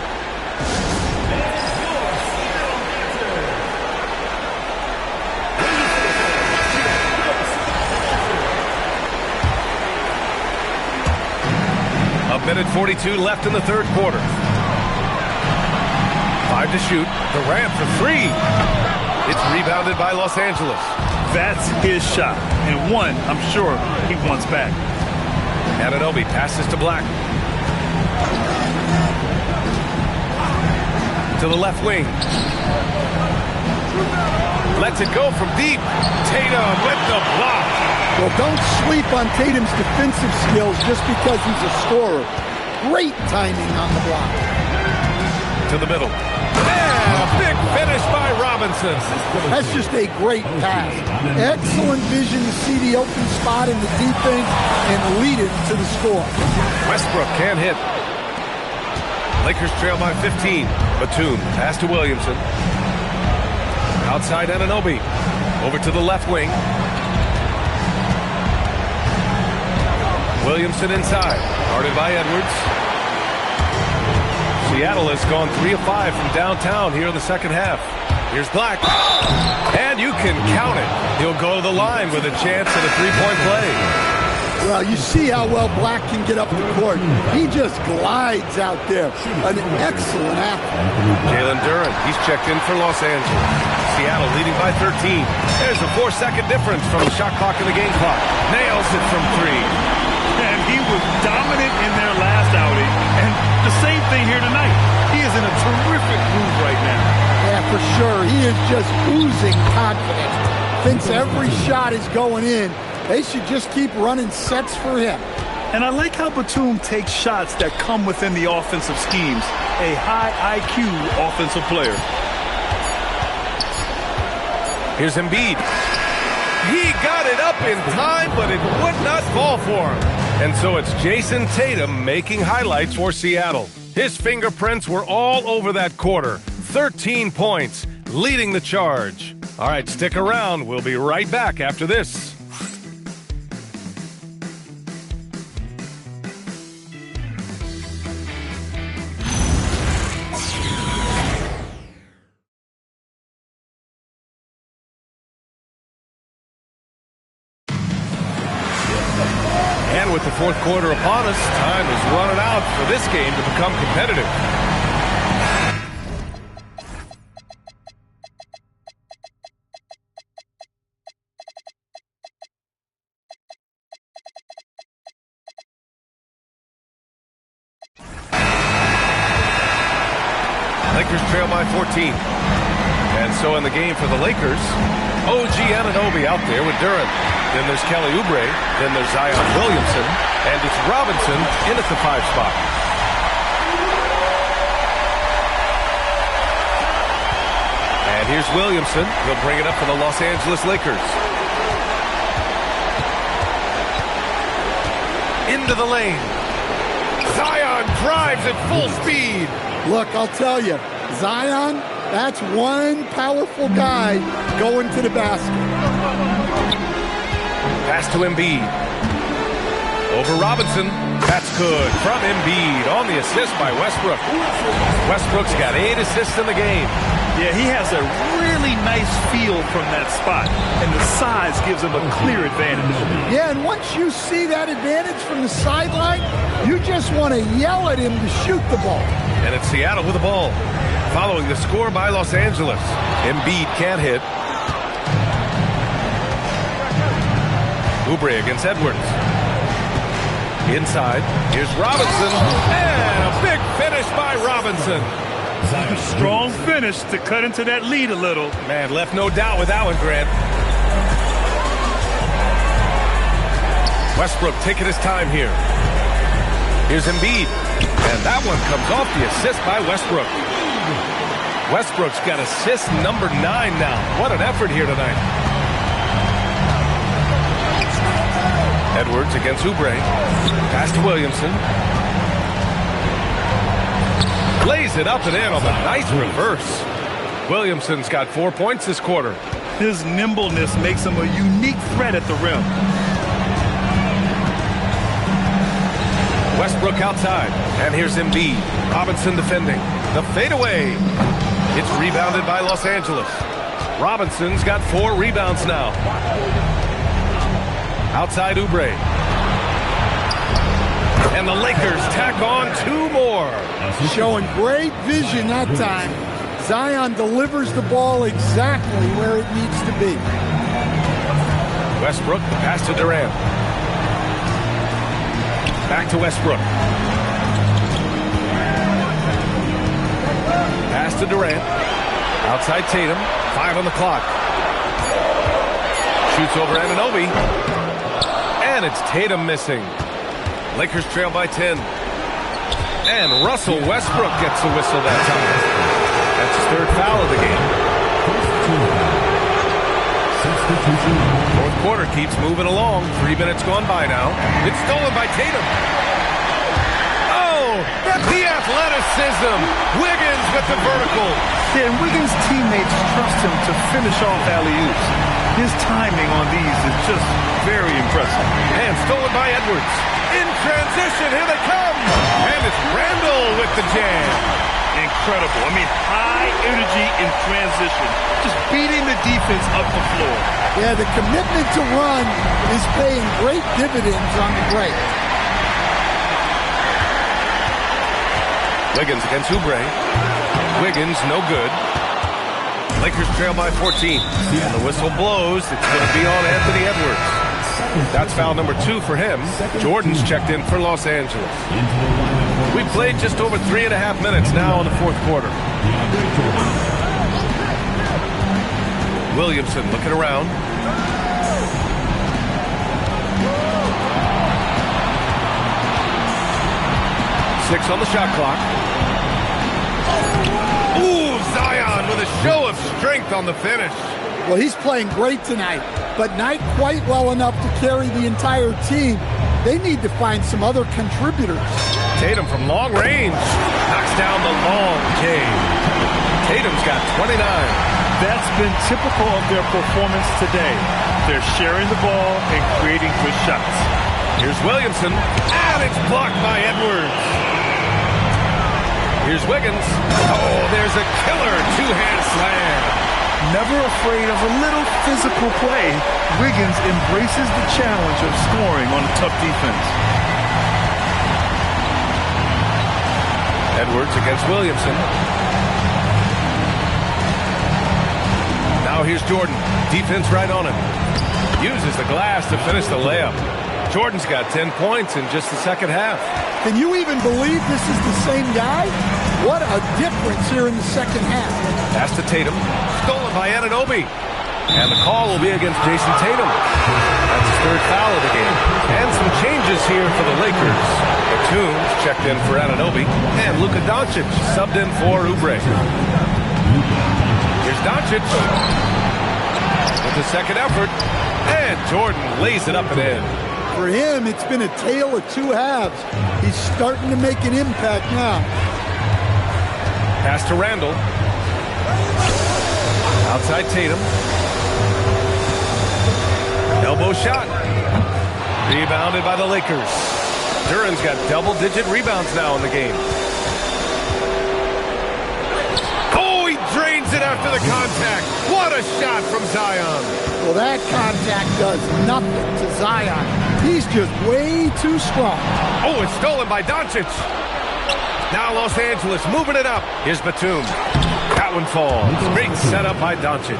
A minute 42 left in the third quarter. 5 to shoot. Durant for 3. It's rebounded by Los Angeles. That's his shot, and one I'm sure he wants back. Anunoby passes to Black. To the left wing. Lets it go from deep. Tatum with the block. Well, don't sleep on Tatum's defensive skills just because he's a scorer. Great timing on the block. To the middle. And a big finish by Robinson. That's just a great pass. Excellent vision to see the open spot in the defense and lead it to the score. Westbrook can't hit. Lakers trail by 15. Batum, pass to Williamson. Outside Anunoby. Over to the left wing. Williamson inside. Guarded by Edwards. Seattle has gone 3 of 5 from downtown here in the second half. Here's Black. And you can count it. He'll go to the line with a chance at a three-point play. Well, you see how well Black can get up the court. He just glides out there. An excellent athlete. Jalen Duren, he's checked in for Los Angeles. Seattle leading by 13. There's a 4-second difference from the shot clock and the game clock. Nails it from 3. And he was dominant in their last outing. And the same thing here tonight. He is in a terrific groove right now. Yeah, for sure. He is just oozing confidence. Thinks every shot is going in. They should just keep running sets for him. And I like how Batum takes shots that come within the offensive schemes. A high IQ offensive player. Here's Embiid. He got it up in time, but it would not fall for him. And so it's Jason Tatum making highlights for Seattle. His fingerprints were all over that quarter. 13 points, leading the charge. All right, stick around. We'll be right back after this. And with the fourth quarter upon us, time is running out for this game to become competitive. Lakers trail by 14. And so in the game for the Lakers, OG Anunoby out there with Duren. Then there's Kelly Oubre. Then there's Zion Williamson. And it's Robinson in at the 5 spot. And here's Williamson. He'll bring it up for the Los Angeles Lakers. Into the lane. Zion drives at full speed. Look, I'll tell you, Zion, that's one powerful guy going to the basket. Pass to Embiid. Over Robinson. That's good from Embiid on the assist by Westbrook. Westbrook's got 8 assists in the game. Yeah, he has a really nice feel from that spot, and the size gives him a clear advantage. Yeah, and once you see that advantage from the sideline, you just want to yell at him to shoot the ball. And it's Seattle with the ball. Following the score by Los Angeles. Embiid can't hit. Oubre against Edwards. Inside, here's Robinson, and a big finish by Robinson. Strong finish to cut into that lead a little. Man, left no doubt with that one, Grant. Westbrook taking his time here. Here's Embiid, and that one comes off the assist by Westbrook. Westbrook's got assist number 9 now. What an effort here tonight. Edwards against Oubre. Pass to Williamson. Lays it up and in on the nice reverse. Williamson's got 4 points this quarter. His nimbleness makes him a unique threat at the rim. Westbrook outside. And here's Embiid. Robinson defending. The fadeaway. It's rebounded by Los Angeles. Robinson's got 4 rebounds now. Outside Oubre. And the Lakers tack on 2 more. Showing great vision that time. Zion delivers the ball exactly where it needs to be. Westbrook, pass to Durant. Back to Westbrook. Pass to Durant. Outside Tatum. 5 on the clock. Shoots over Anunoby. And it's Tatum missing. Lakers trail by 10. And Russell Westbrook gets the whistle that time. That's his third foul of the game. Fourth quarter keeps moving along. 3 minutes gone by now. It's stolen by Tatum. Oh, the athleticism. Wiggins with the vertical. Yeah, and Wiggins' teammates trust him to finish off alley-oops. His timing on these is just very impressive. And stolen by Edwards. In transition, here they come. And it's Randall with the jam. Incredible. I mean, high energy in transition. Just beating the defense up the floor. Yeah, the commitment to run is paying great dividends on the break. Wiggins against Oubre. Wiggins, no good. Lakers trail by 14. And the whistle blows. It's going to be on Anthony Edwards. That's foul number 2 for him. Jordan's checked in for Los Angeles. We've played just over 3.5 minutes now in the fourth quarter. Williamson looking around. Six on the shot clock. Ooh, Zion with a show of strength on the finish. Well, he's playing great tonight, but not quite well enough to carry the entire team. They need to find some other contributors. Tatum from long range knocks down the long J. Tatum's got 29. That's been typical of their performance today. They're sharing the ball and creating good shots. Here's Williamson, and it's blocked by Edwards. Here's Wiggins. Oh, there's a killer two-hand slam. Never afraid of a little physical play, Wiggins embraces the challenge of scoring on a tough defense. Edwards against Williamson. Now here's Jordan. Defense right on him. Uses the glass to finish the layup. Jordan's got 10 points in just the second half. Can you even believe this is the same guy? What a difference here in the second half. Pass to Tatum. Stolen by Anunoby. And the call will be against Jason Tatum. That's his third foul of the game. And some changes here for the Lakers. Batum's checked in for Anunoby. And Luka Doncic subbed in for Oubre. Here's Doncic with the second effort. And Jordan lays it up and in. For him, it's been a tale of two halves. He's starting to make an impact now. Pass to Randall. Outside Tatum. Elbow shot. Rebounded by the Lakers. Duran's got double-digit rebounds now in the game. Oh, he drains it after the contact. What a shot from Zion. Well, that contact does nothing to Zion. He's just way too strong. Oh, it's stolen by Doncic. Now Los Angeles moving it up. Here's Batum. That one falls. Great setup by Doncic.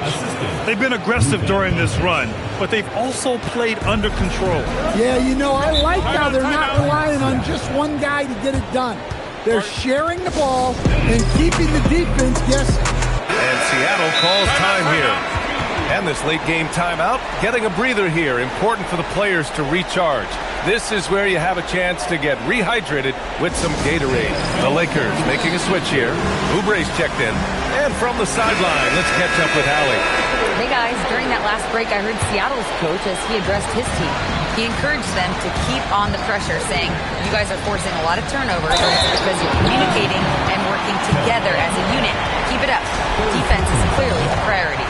They've been aggressive during this run, but they've also played under control. Yeah, you know, I like how they're not relying on just one guy to get it done. They're sharing the ball and keeping the defense guessing. And Seattle calls time here. And this late game timeout, getting a breather here. Important for the players to recharge. This is where you have a chance to get rehydrated with some Gatorade. The Lakers making a switch here. Oubre's checked in. And from the sideline, let's catch up with Allie. Hey guys, during that last break, I heard Seattle's coach as he addressed his team. He encouraged them to keep on the pressure, saying, you guys are forcing a lot of turnovers, and it's because you're communicating and working together as a unit. Keep it up. Defense is clearly a priority.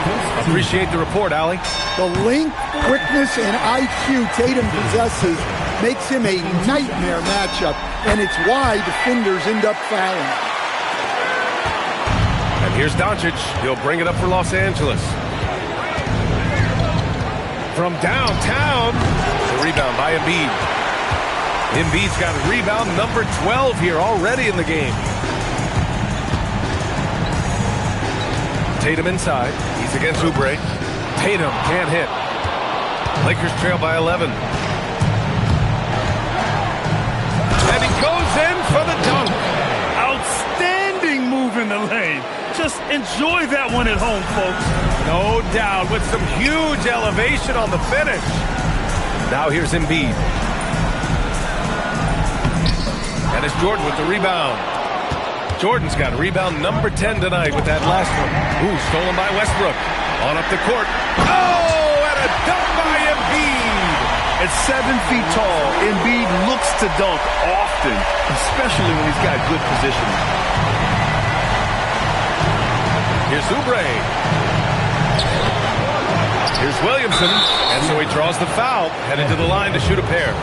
Appreciate the report, Allie. The length, quickness, and IQ Tatum possesses makes him a nightmare matchup, and it's why defenders end up fouling. And here's Doncic. He'll bring it up for Los Angeles. From downtown, the rebound by Embiid. Embiid's got rebound number 12 here already in the game. Tatum inside. He's against Oubre. Tatum can't hit. Lakers trail by 11. And he goes in for the dunk. Outstanding move in the lane. Just enjoy that one at home, folks. No doubt, with some huge elevation on the finish. Now here's Embiid. And it's Jordan with the rebound. Jordan's got rebound number 10 tonight with that last one. Ooh, stolen by Westbrook. On up the court. Oh, and a dunk by Embiid. At 7 feet tall, Embiid looks to dunk often, especially when he's got good positioning. Here's Oubre. Here's Williamson. And so he draws the foul, headed to the line to shoot a pair.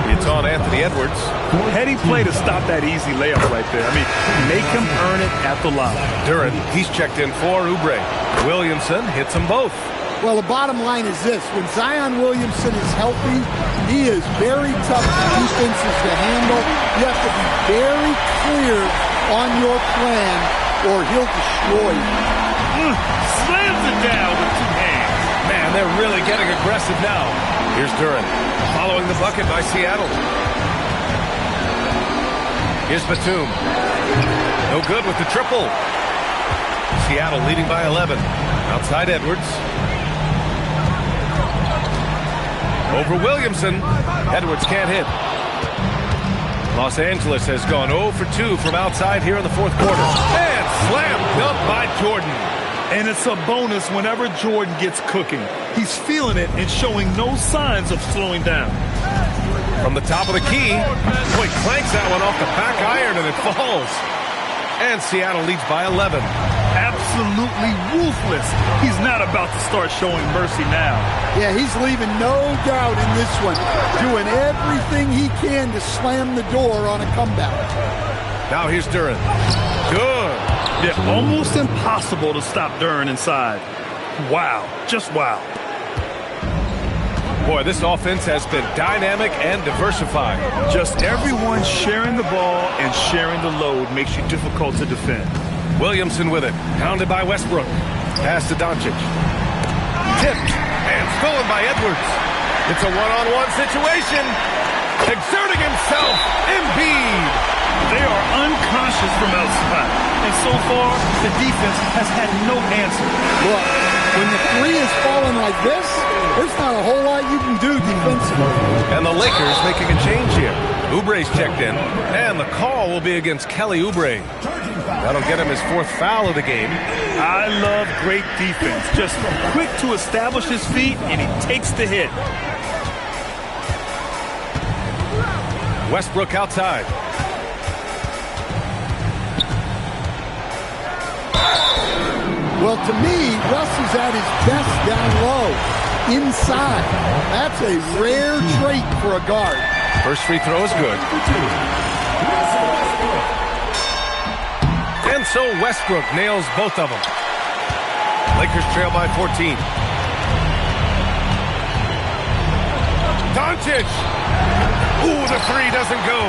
It's on Anthony Edwards. Heady play to stop that easy layup right there. I mean, make him earn it at the line. Duren, he's checked in for Oubre. Williamson hits them both. Well, the bottom line is this. When Zion Williamson is healthy, he is very tough for defenses to handle. You have to be very clear on your plan or he'll destroy you. Slams it down with 2 hands. Man, they're really getting aggressive now. Here's Duren, following the bucket by Seattle. Here's Batum. No good with the triple. Seattle leading by 11. Outside Edwards. Over Williamson. Edwards can't hit. Los Angeles has gone 0 for 2 from outside here in the fourth quarter. And slam dunk by Jordan. And it's a bonus whenever Jordan gets cooking. He's feeling it and showing no signs of slowing down. From the top of the key, Boy clanks that one off the back iron and it falls. And Seattle leads by 11. Absolutely ruthless. He's not about to start showing mercy now. Yeah, he's leaving no doubt in this one. Doing everything he can to slam the door on a comeback. Now here's Duren. Good. Yeah, almost impossible to stop Duren inside. Wow. Just wow. Boy, this offense has been dynamic and diversified. Just everyone sharing the ball and sharing the load makes you difficult to defend. Williamson with it. Pounded by Westbrook. Pass to Doncic. Tipped and stolen by Edwards. It's a one-on-one situation. Exerting himself. Embiid. They are unconscious from outside. And so far, the defense has had no answer. Look, when the three is falling like this, there's not a whole lot you can do defensively. And the Lakers making a change here. Oubre's checked in, and the call will be against Kelly Oubre. That'll get him his 4th foul of the game. I love great defense. Just quick to establish his feet, and he takes the hit. Westbrook outside. Well, to me, Russ is at his best down low, inside. That's a rare trait for a guard. First free throw is good. And so Westbrook nails both of them. Lakers trail by 14. Doncic! Ooh, the three doesn't go.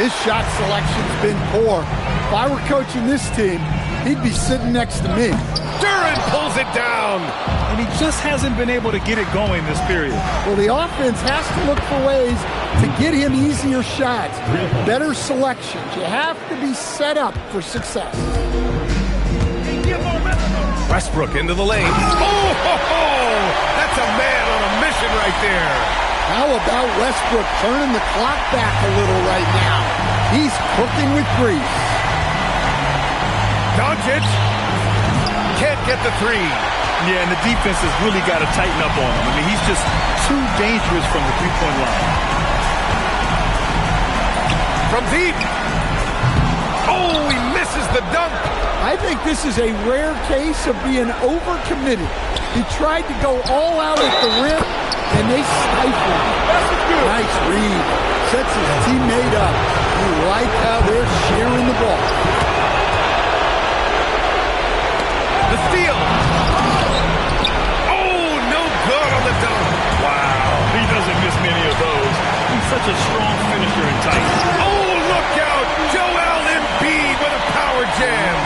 His shot selection's been poor. If I were coaching this team, he'd be sitting next to me. Duren pulls it down. And he just hasn't been able to get it going this period. Well, the offense has to look for ways to get him easier shots, better selections. You have to be set up for success. Westbrook into the lane. Oh, that's a man on a mission right there. How about Westbrook turning the clock back a little right now? He's cooking with grease. Doncic can't get the three. Yeah, and the defense has really got to tighten up on him. I mean, he's just too dangerous from the three-point line. From deep. Oh, he misses the dunk. I think this is a rare case of being overcommitted. He tried to go all out at the rim, and they stifled him. Nice read. Sets his teammate up. You like how they're sharing the ball. The steal. Oh, no good on the dunk. Wow, he doesn't miss many of those. He's such a strong finisher in tight. Oh, look out. Joel Embiid with a power jam.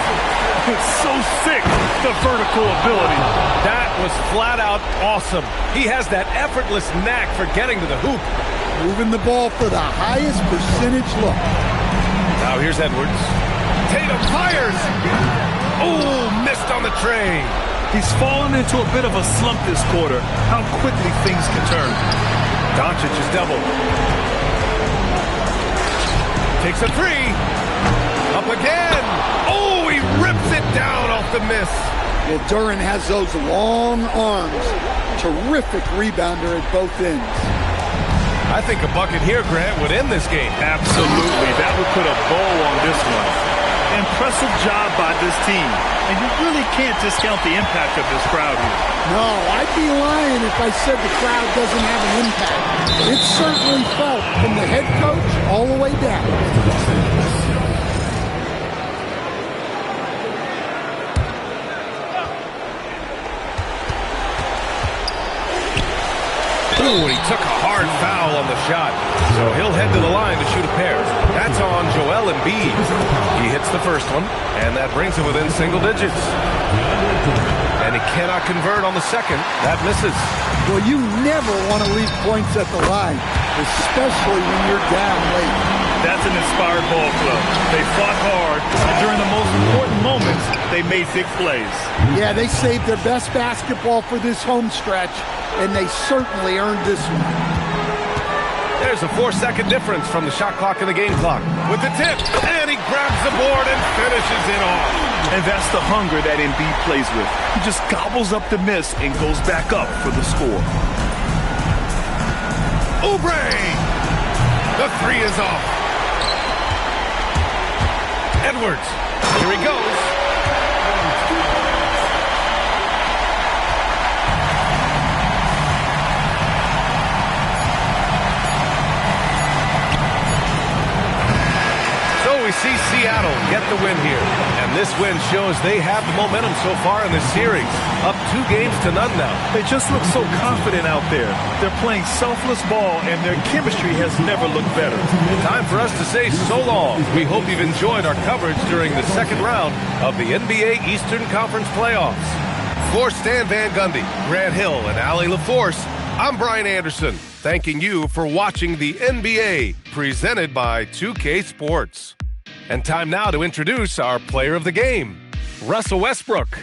It's so sick, the vertical ability. That was flat out awesome. He has that effortless knack for getting to the hoop. Moving the ball for the highest percentage look. Now here's Edwards. Tatum fires. Oh, missed on the tray. He's fallen into a bit of a slump this quarter. How quickly things can turn. Doncic is doubled. Takes a three. Up again. Oh, he rips it down off the miss. Well, Duren has those long arms. Terrific rebounder at both ends. I think a bucket here, Grant, would end this game. Absolutely. That would put a bow on this one. Impressive job by this team. And you really can't discount the impact of this crowd here. No, I'd be lying if I said the crowd doesn't have an impact. It's certainly felt from the head coach all the way down. Ooh, he took a hard foul on the shot. So he'll head to the line to shoot a pair. That's on Joel Embiid. He hits the first one, and that brings him within single digits. And he cannot convert on the second. That misses. Well, you never want to leave points at the line, especially when you're down late. That's an inspired ball club. They fought hard, and during the most important moments, they made big plays. Yeah, they saved their best basketball for this home stretch, and they certainly earned this one. There's a 4-second difference from the shot clock and the game clock. With the tip, and he grabs the board and finishes it off. And that's the hunger that Embiid plays with. He just gobbles up the miss and goes back up for the score. Oubre! The three is off. Edwards. Here he goes. So we see Seattle get the win here. And this win shows they have the momentum so far in this series. Up 2 games to none now. They just look so confident out there. They're playing selfless ball, and their chemistry has never looked better. Time for us to say so long. We hope you've enjoyed our coverage during the second round of the NBA Eastern Conference playoffs. For Stan Van Gundy, Grant Hill, and Allie LaForce, I'm Brian Anderson, thanking you for watching the NBA, presented by 2K Sports. And time now to introduce our player of the game, Russell Westbrook.